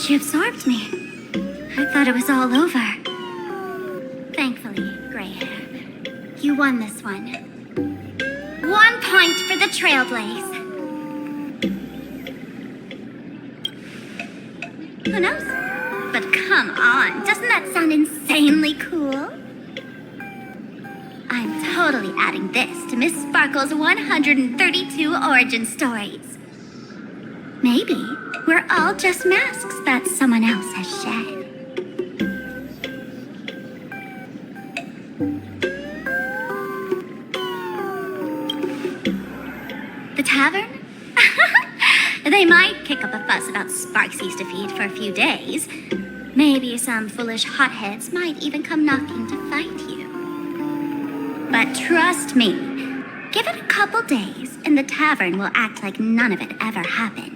She absorbed me. I thought it was all over. Thankfully, gray hair, you won this one. 1 point for the trailblaze. Who knows? But come on, doesn't that sound insanely cool? I'm totally adding this to Miss Sparkle's 132 origin stories. Maybe we're all just masks that someone else has shed. The tavern? They might kick up a fuss about Sparksy's defeat for a few days. Maybe some foolish hotheads might even come knocking to fight you. But trust me, give it a couple days and the tavern will act like none of it ever happened.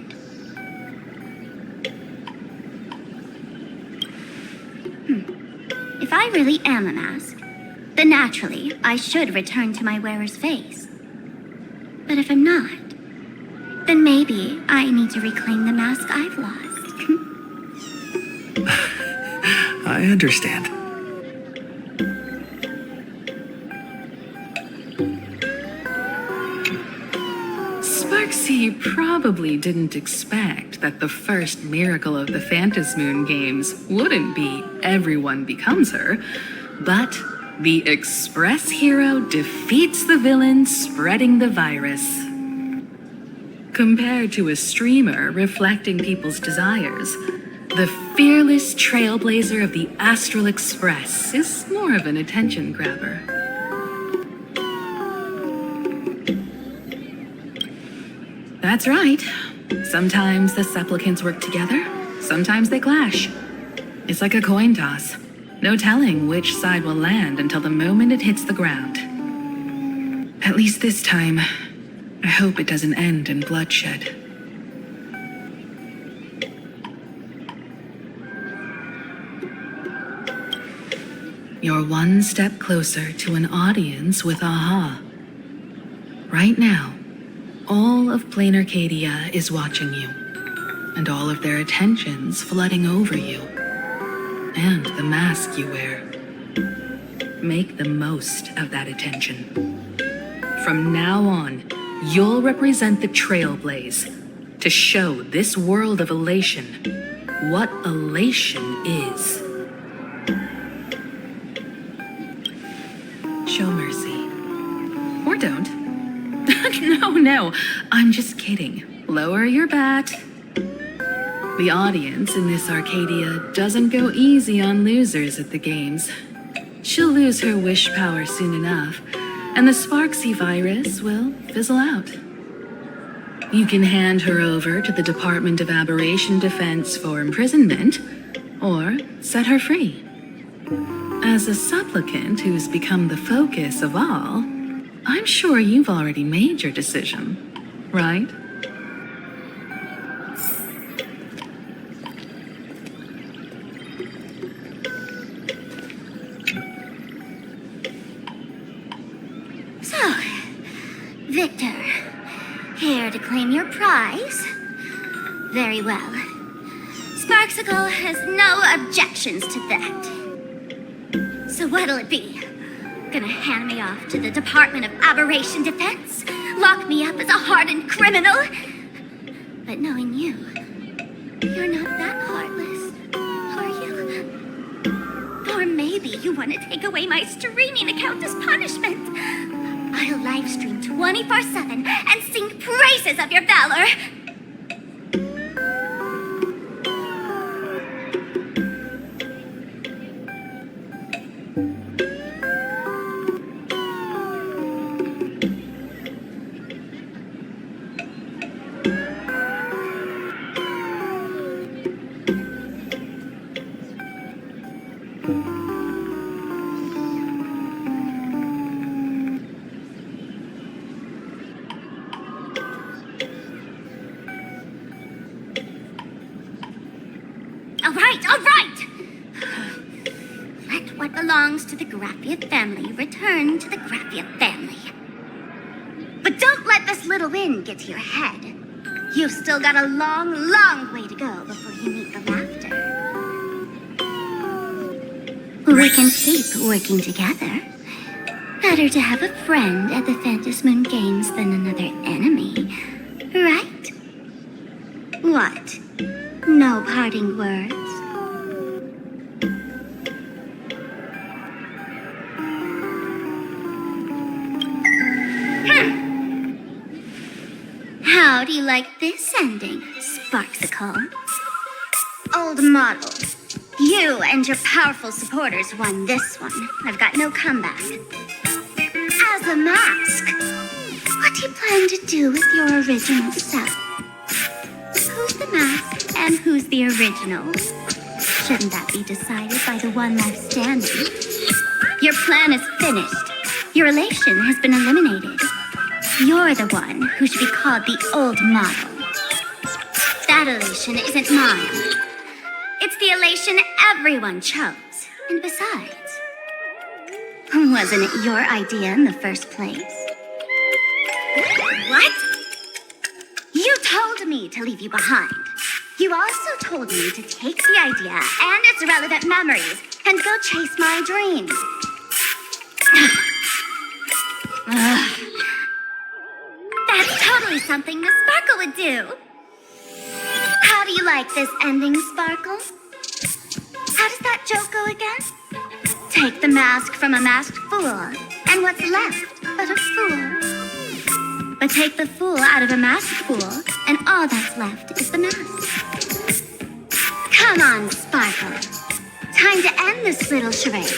If I really am a mask, then naturally I should return to my wearer's face. But if I'm not, then maybe I need to reclaim the mask I've lost. I understand. Sparksy probably didn't expect that the first miracle of the phantasmoon games wouldn't be everyone becomes her, but the express hero defeats the villain spreading the virus. Compared to a streamer reflecting people's desires, the fearless trailblazer of the Astral Express is more of an attention grabber. That's right. Sometimes the supplicants work together, sometimes they clash. It's like a coin toss. No telling which side will land until the moment it hits the ground. At least this time, I hope it doesn't end in bloodshed. You're one step closer to an audience with Aha. Right now, all of Plain Arcadia is watching you, and all of their attention's flooding over you, and the mask you wear. Make the most of that attention. From now on, you'll represent the Trailblaze to show this world of elation what elation is. Show mercy. Or don't. No, I'm just kidding. Lower your bat. The audience in this Arcadia doesn't go easy on losers at the games. She'll lose her wish power soon enough, and the Sparksy virus will fizzle out. You can hand her over to the Department of Aberration Defense for imprisonment, or set her free. As a supplicant who's become the focus of all, I'm sure you've already made your decision, right? So, Victor, here to claim your prize? Very well. Sparksicle has no objections to that. So what'll it be? Gonna hand me off to the Department of Aberration Defense? Lock me up as a hardened criminal? But knowing you, you're not that heartless, are you? Or maybe you want to take away my streaming account as punishment. I'll live stream 24/7 and sing praises of your valor. All right! Let what belongs to the Grazie family return to the Grazie family. But don't let this little win get to your head. You've still got a long, long way to go before you meet the laughter. We can keep working together. Better to have a friend at the Phantasmoon Games than another enemy, right? What? No parting words? How do you like this ending, Sparksicle? Old model. You and your powerful supporters won this one. I've got no comeback. As a mask, what do you plan to do with your original self? Who's the mask and who's the original? Shouldn't that be decided by the one left standing? Your plan is finished. Your elation has been eliminated. You're the one who should be called the old model. That elation isn't mine. It's the elation everyone chose. And besides, wasn't it your idea in the first place? What? You told me to leave you behind. You also told me to take the idea and its relevant memories and go chase my dreams. That's totally something Miss Sparkle would do. How do you like this ending, Sparkle? How does that joke go again? Take the mask from a masked fool, and what's left but a fool? But take the fool out of a masked fool, and all that's left is the mask. Come on, Sparkle. Time to end this little charade.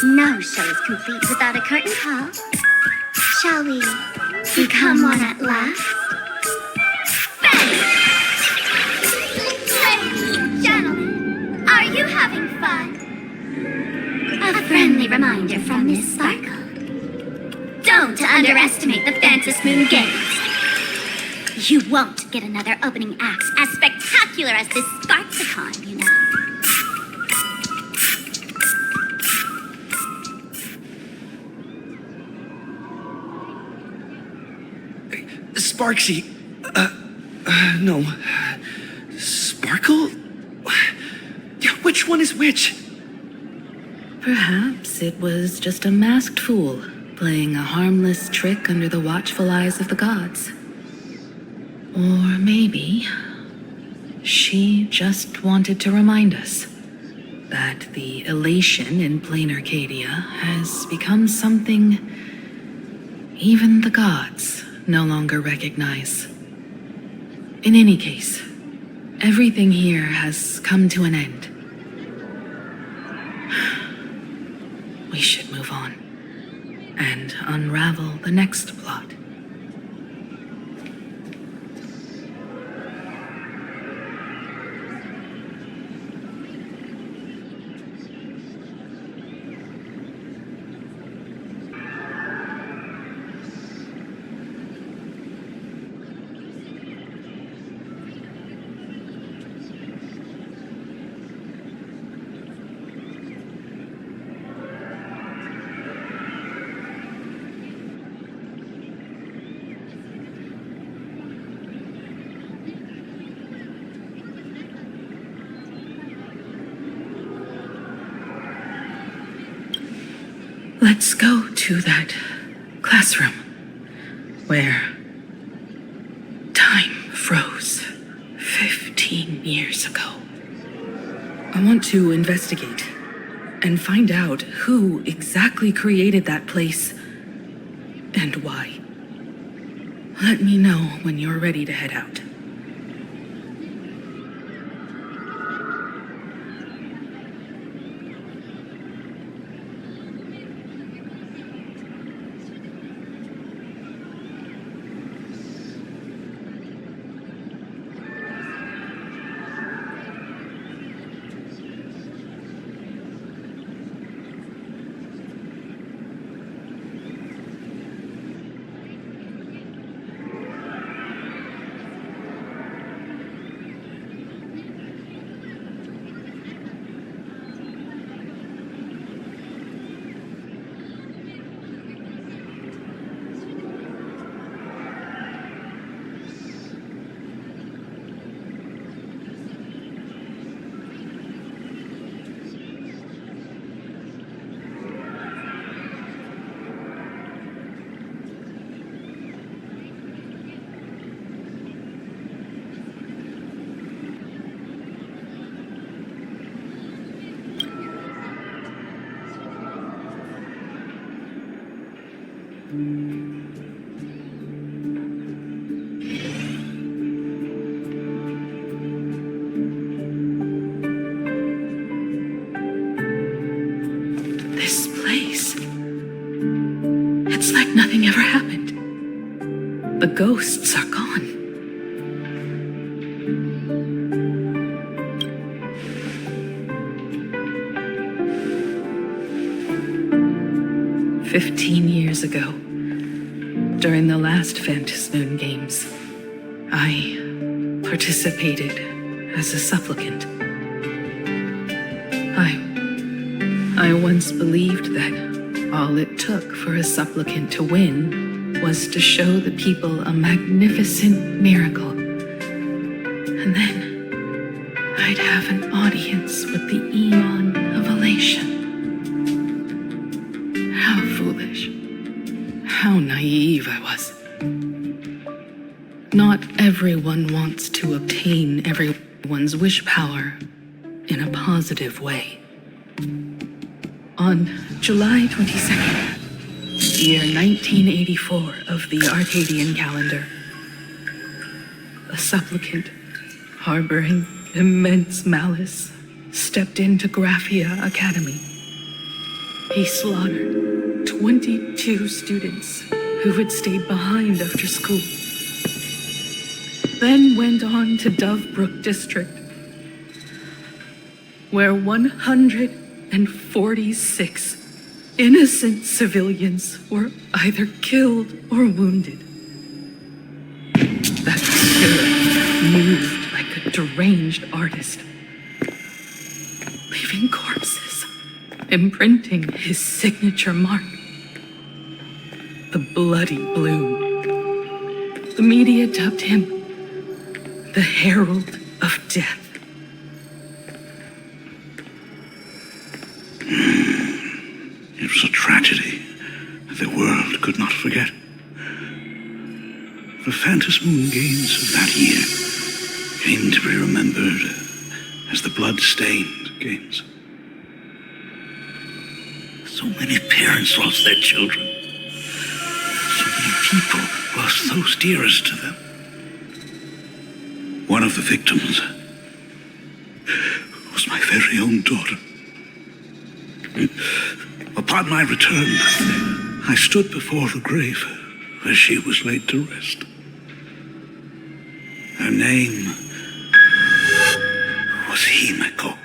No show is complete without a curtain call. Shall we become one at last? Ladies and gentlemen, are you having fun? A friendly reminder from Miss Sparkle. Don't underestimate the Phantasmoon Games. You won't get another opening act as spectacular as this Sparksicon, you know. Sparksy. No. Sparkle? Which one is which? Perhaps it was just a masked fool playing a harmless trick under the watchful eyes of the gods. Or maybe she just wanted to remind us that the elation in plain Arcadia has become something even the gods no longer recognize. In any case, everything here has come to an end. We should move on and unravel the next plot. Let's go to that classroom where time froze 15 years ago. I want to investigate and find out who exactly created that place and why. Let me know when you're ready to head out. This place. It's like nothing ever happened. The ghosts are gone. "15 years ago, during the last phantasmoon games, I participated as a supplicant. I once believed that all it took for a supplicant to win was to show the people a magnificent miracle. And then I'd have an audience with the eon of elation. How foolish. How naive I was. Not everyone wants to obtain everyone's wish power in a positive way. On July 22nd, year 1984 of the Arcadian calendar, a supplicant harboring immense malice stepped into Gracia Academy. He slaughtered 22 students who had stayed behind after school, then went on to Dovebrook District, where 146 innocent civilians were either killed or wounded. That killer moved like a deranged artist, leaving corpses, imprinting his signature mark, the Bloody Bloom. The media dubbed him the Herald of Death. It was a tragedy that the world could not forget. The phantasmoon games of that year came to be remembered as the blood-stained games. So many parents lost their children. So many people lost those dearest to them. One of the victims was my very own daughter. Upon my return, I stood before the grave where she was laid to rest. Her name was Himeko.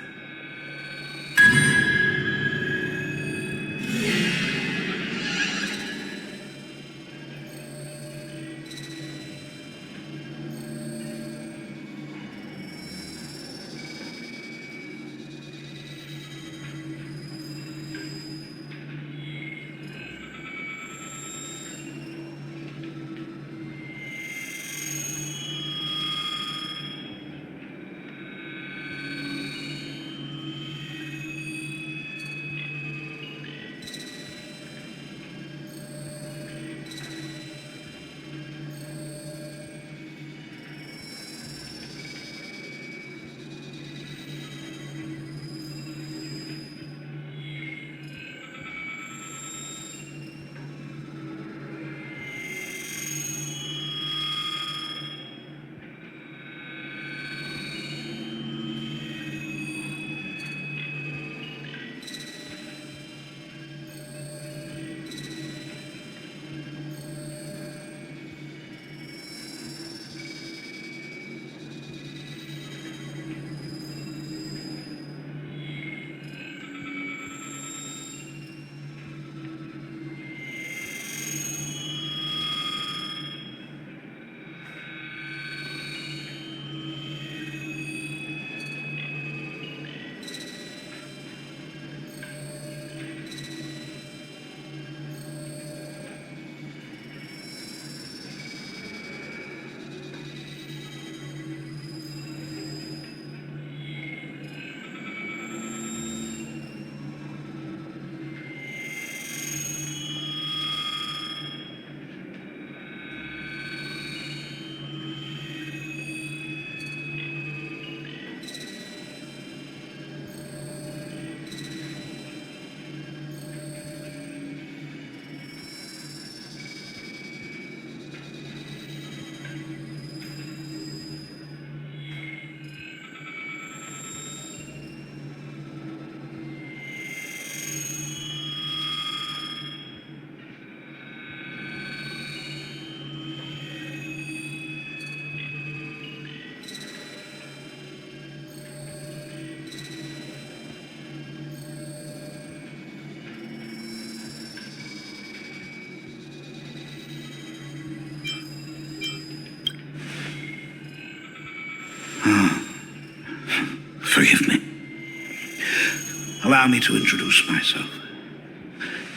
allow me to introduce myself.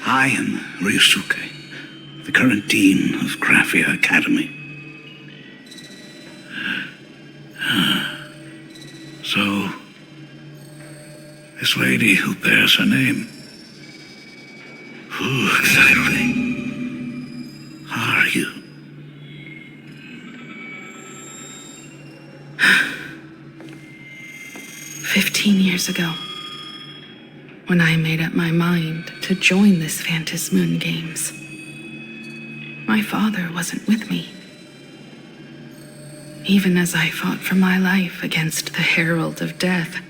I am Ryusuke, the current dean of Grazie Academy. So, this lady who bears her name, who exactly are you? "15 years ago, when I made up my mind to join this phantasmoon games, my father wasn't with me. Even as I fought for my life against the herald of death,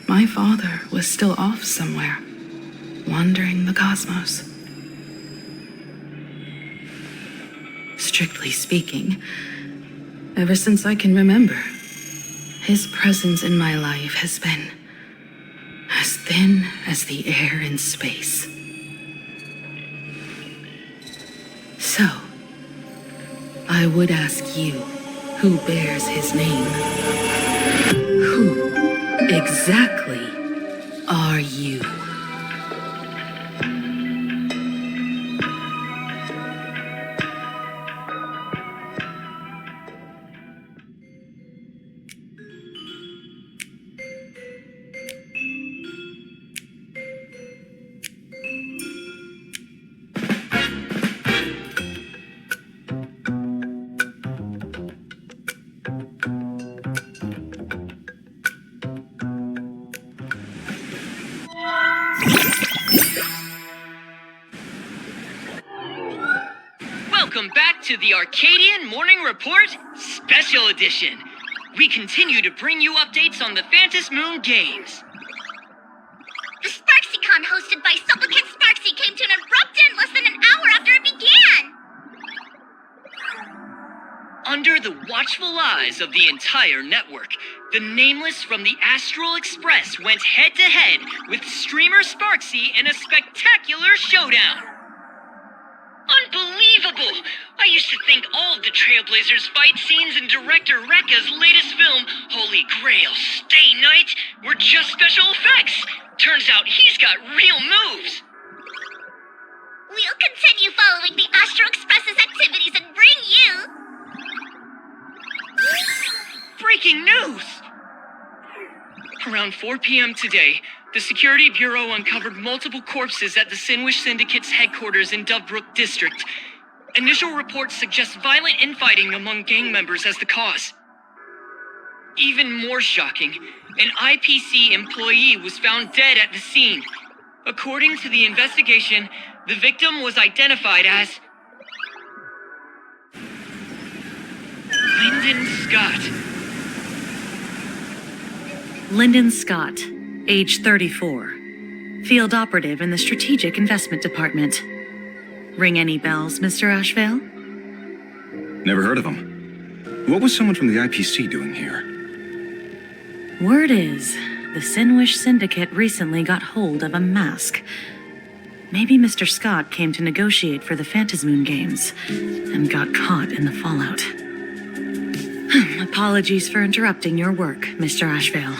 my father was still off somewhere, wandering the cosmos. Strictly speaking, ever since I can remember, his presence in my life has been as thin as the air in space. So, I would ask you, who bears his name, who exactly are you?" Welcome back to the Arcadian Morning Report Special Edition. We continue to bring you updates on the phantasmoon games. The SparksyCon hosted by Supplicant Sparksy came to an abrupt end less than an hour after it began. Under the watchful eyes of the entire network, the Nameless from the Astral Express went head-to-head with streamer Sparksy in a spectacular showdown. Unbelievable! I used to think all of the Trailblazers' fight scenes in director Rekka's latest film, Holy Grail Stay Night, were just special effects. Turns out he's got real moves. We'll continue following the Astro Express's activities and bring you... Breaking news! Around 4 p.m. today, the Security Bureau uncovered multiple corpses at the Sinwish Syndicate's headquarters in Dovebrook District. Initial reports suggest violent infighting among gang members as the cause. Even more shocking, an IPC employee was found dead at the scene. According to the investigation, the victim was identified as Lyndon Scott. Lyndon Scott, age 34. Field operative in the Strategic Investment Department. Ring any bells, Mr. Ashvale? Never heard of him. What was someone from the IPC doing here? Word is, the Sinwish Syndicate recently got hold of a mask. Maybe Mr. Scott came to negotiate for the phantasmoon games and got caught in the fallout. Apologies for interrupting your work, Mr. Ashvale.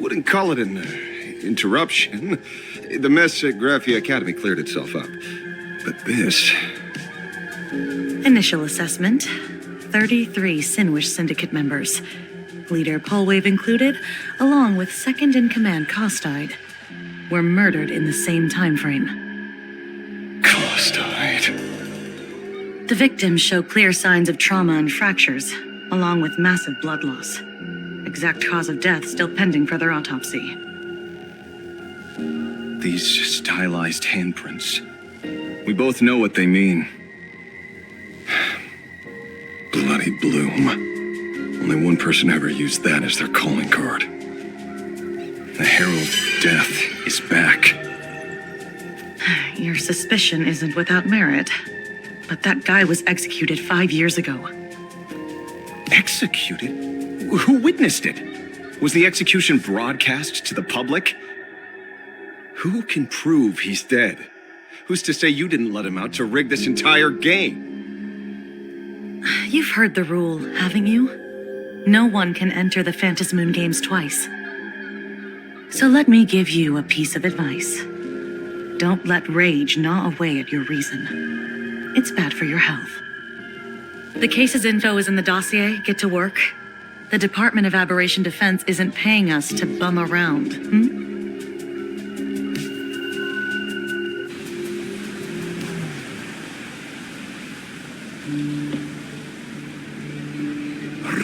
Wouldn't call it an interruption. The mess at Grazie Academy cleared itself up. But this... Initial assessment, 33 Sinwish Syndicate members. Leader Polwave included, along with second-in-command Costide, were murdered in the same time frame. Costide. The victims show clear signs of trauma and fractures, along with massive blood loss. Exact cause of death still pending further autopsy. These stylized handprints. We both know what they mean. Bloody Bloom. Only one person ever used that as their calling card. The Herald of Death is back. Your suspicion isn't without merit, but that guy was executed 5 years ago. Executed? Who witnessed it? Was the execution broadcast to the public? Who can prove he's dead? Who's to say you didn't let him out to rig this entire game? You've heard the rule, haven't you? No one can enter the phantasmoon games twice. So let me give you a piece of advice. Don't let rage gnaw away at your reason. It's bad for your health. The case's info is in the dossier. Get to work. The Department of Aberration Defense isn't paying us to bum around,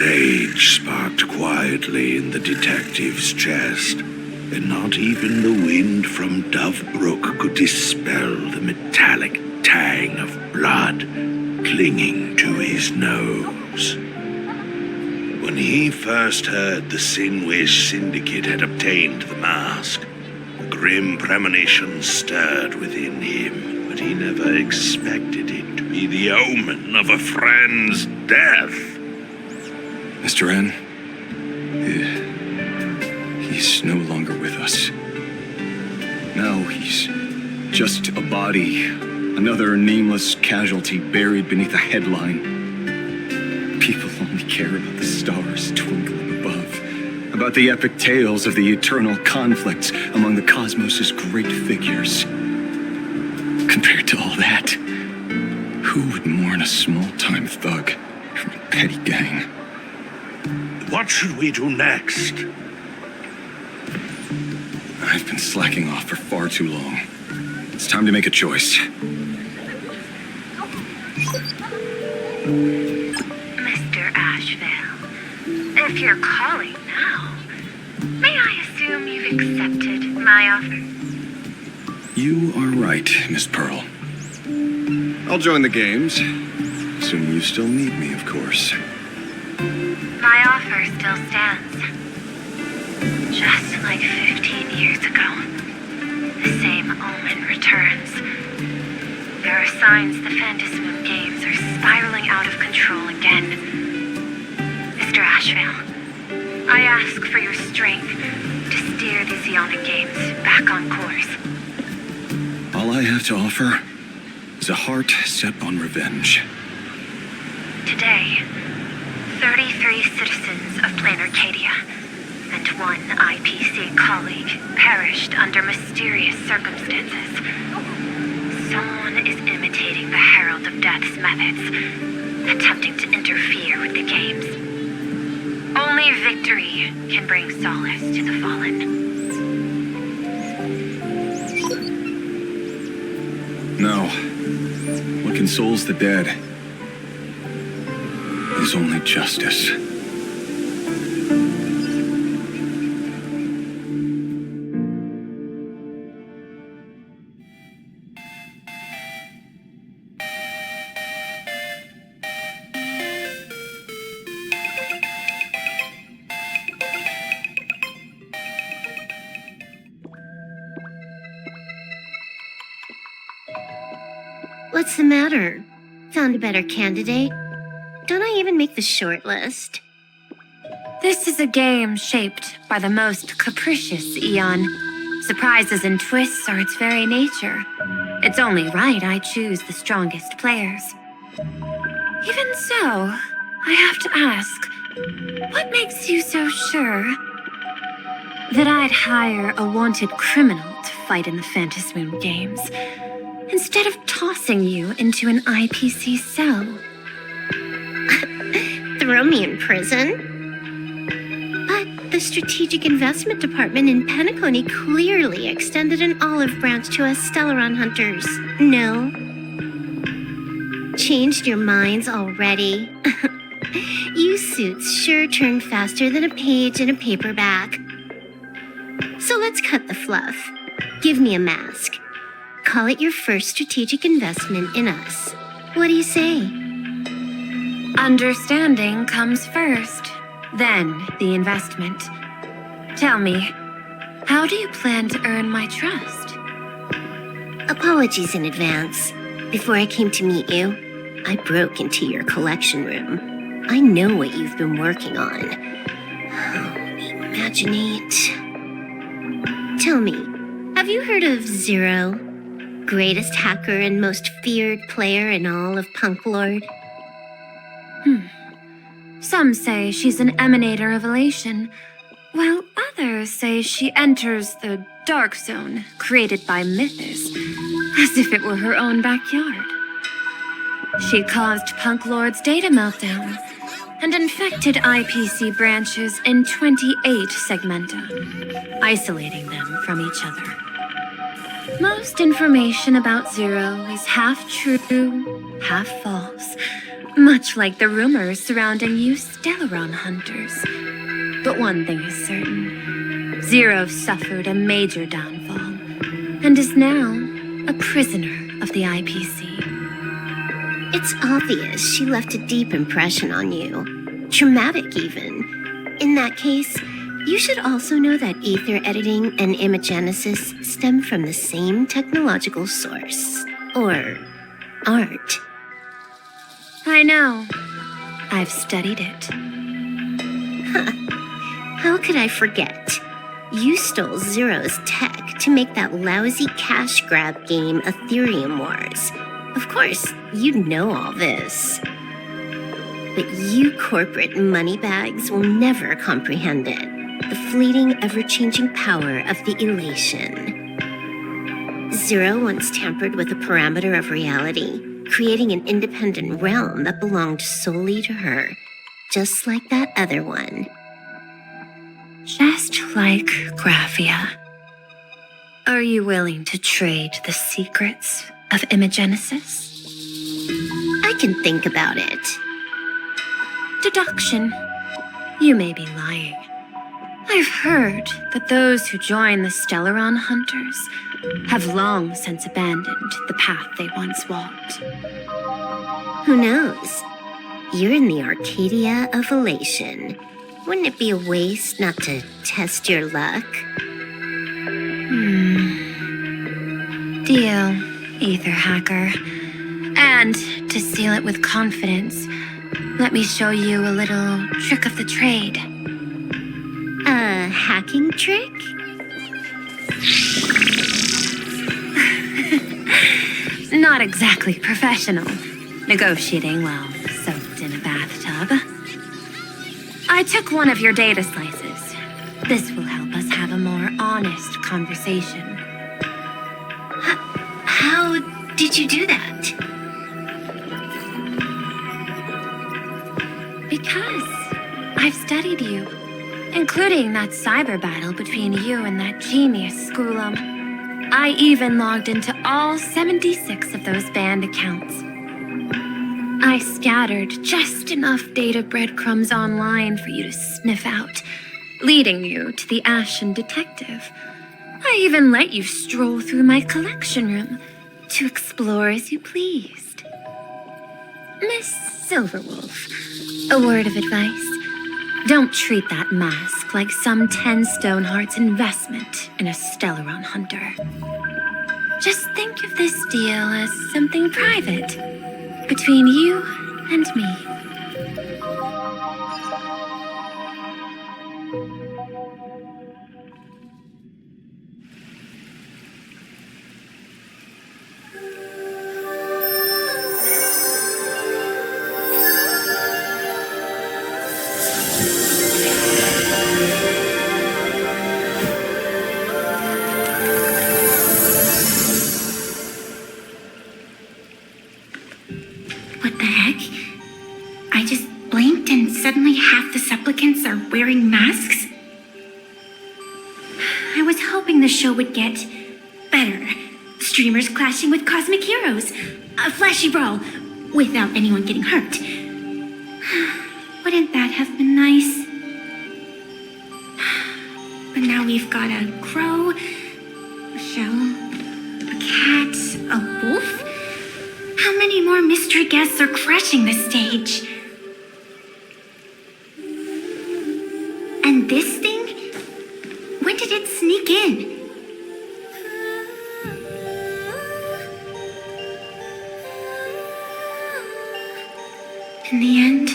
Rage sparked quietly in the detective's chest, and not even the wind from Dove Brook could dispel the metallic tang of blood clinging to his nose. When he first heard the Sinwish Syndicate had obtained the mask, a grim premonition stirred within him, but he never expected it to be the omen of a friend's death. Mr. N, he's no longer with us. Now he's just a body, another nameless casualty buried beneath a headline. People only care about the stars twinkling above, about the epic tales of the eternal conflicts among the cosmos's great figures. Compared to all that, who would mourn a small-time thug from a petty gang? What should we do next? I've been slacking off for far too long. It's time to make a choice. Mr. Ashvale, if you're calling now, may I assume you've accepted my offer? You are right, Miss Pearl. I'll join the games. Assuming you still need me, of course. My offer still stands. Just like 15 years ago, the same omen returns. There are signs the phantasmoon games are spiraling out of control again. Mr. Ashvale, I ask for your strength to steer the Visione games back on course. All I have to offer is a heart set on revenge. Today, 33 citizens of Plain Arcadia and one IPC colleague perished under mysterious circumstances. Someone is imitating the Herald of Death's methods, attempting to interfere with the games. Only victory can bring solace to the fallen. No. What consoles the dead is only justice. What's the matter? Found a better candidate? Don't I even make the short list? This is a game shaped by the most capricious Eon. Surprises and twists are its very nature. It's only right I choose the strongest players. Even so, I have to ask, what makes you so sure that I'd hire a wanted criminal to fight in the Phantasmoon games, instead of tossing you into an IPC cell? Throw me in prison? But the Strategic Investment Department in Penacony clearly extended an olive branch to us Stellaron hunters. No? Changed your minds already? You suits sure turn faster than a page in a paperback. So let's cut the fluff. Give me a mask. Call it your first strategic investment in us. What do you say? Understanding comes first, then the investment. Tell me, how do you plan to earn my trust? Apologies in advance. Before I came to meet you, I broke into your collection room. I know what you've been working on. Imaginate. Tell me, have you heard of Zero? Greatest hacker and most feared player in all of Punk Lord? Some say she's an emanator of elation, while Others say she enters the dark zone created by Mythos, as if it were her own backyard. She caused Punk Lord's data meltdown and infected IPC branches in 28 segmenta, isolating them from each other. Most information about Zero is half true, half false, much like the rumors surrounding you Stellaron hunters. But one thing is certain. Zero suffered a major downfall and is now a prisoner of the IPC. It's obvious she left a deep impression on you. Traumatic, even. In that case, you should also know that ether editing and imagenesis stem from the same technological source. Or art. I know. I've studied it. How could I forget? You stole Zero's tech to make that lousy cash grab game Ethereum Wars. Of course, you'd know all this. But you corporate moneybags will never comprehend it. The fleeting, ever-changing power of the elation. Zero once tampered with a parameter of reality, creating an independent realm that belonged solely to her, just like that other one. Just like Graphia. Are you willing to trade the secrets of imagenesis? I can think about it. Deduction. You may be lying. I've heard that those who join the Stellaron hunters have long since abandoned the path they once walked. Who knows? You're in the Arcadia of Elation. Wouldn't it be a waste not to test your luck? Deal, Ether Hacker. And to seal it with confidence, let me show you a little trick of the trade. A hacking trick? Not exactly professional. Negotiating while soaked in a bathtub. I took one of your data slices. This will help us have a more honest conversation. How did you do that? Because I've studied you, including that cyber battle between you and that genius Schoolum. I even logged into all 76 of those banned accounts. I scattered just enough data breadcrumbs online for you to sniff out, leading you to the Ashen Detective. I even let you stroll through my collection room to explore as you pleased. Miss Silverwolf, a word of advice. Don't treat that mask like some 10 Stonehearts investment in a Stellaron hunter. Just think of this deal as something private between you and me. What the heck? I just blinked and suddenly half the supplicants are wearing masks? I was hoping the show would get better. Streamers clashing with cosmic heroes. A flashy brawl without anyone getting hurt. Wouldn't that have been nice? But now we've got a crow, a shell, a cat, a wolf. How many more mystery guests are crashing the stage? And this thing? When did it sneak in? In the end,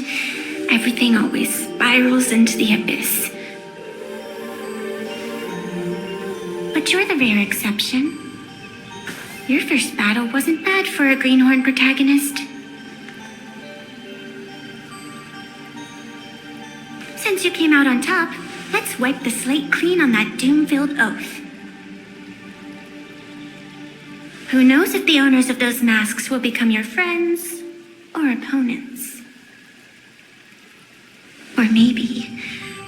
everything always spirals into the abyss. But you're the rare exception. Your first battle wasn't bad for a greenhorn protagonist. Since you came out on top, Let's wipe the slate clean on that doom-filled oath. Who knows if the owners of those masks will become your friends or opponents? Or maybe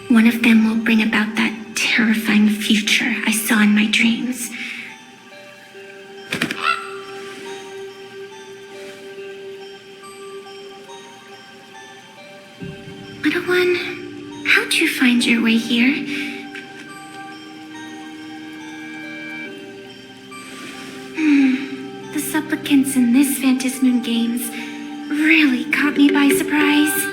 one of them will bring about that terrifying future I saw in my dreams. Little one, how'd you find your way here? The supplicants in this phantasmoon games really caught me by surprise.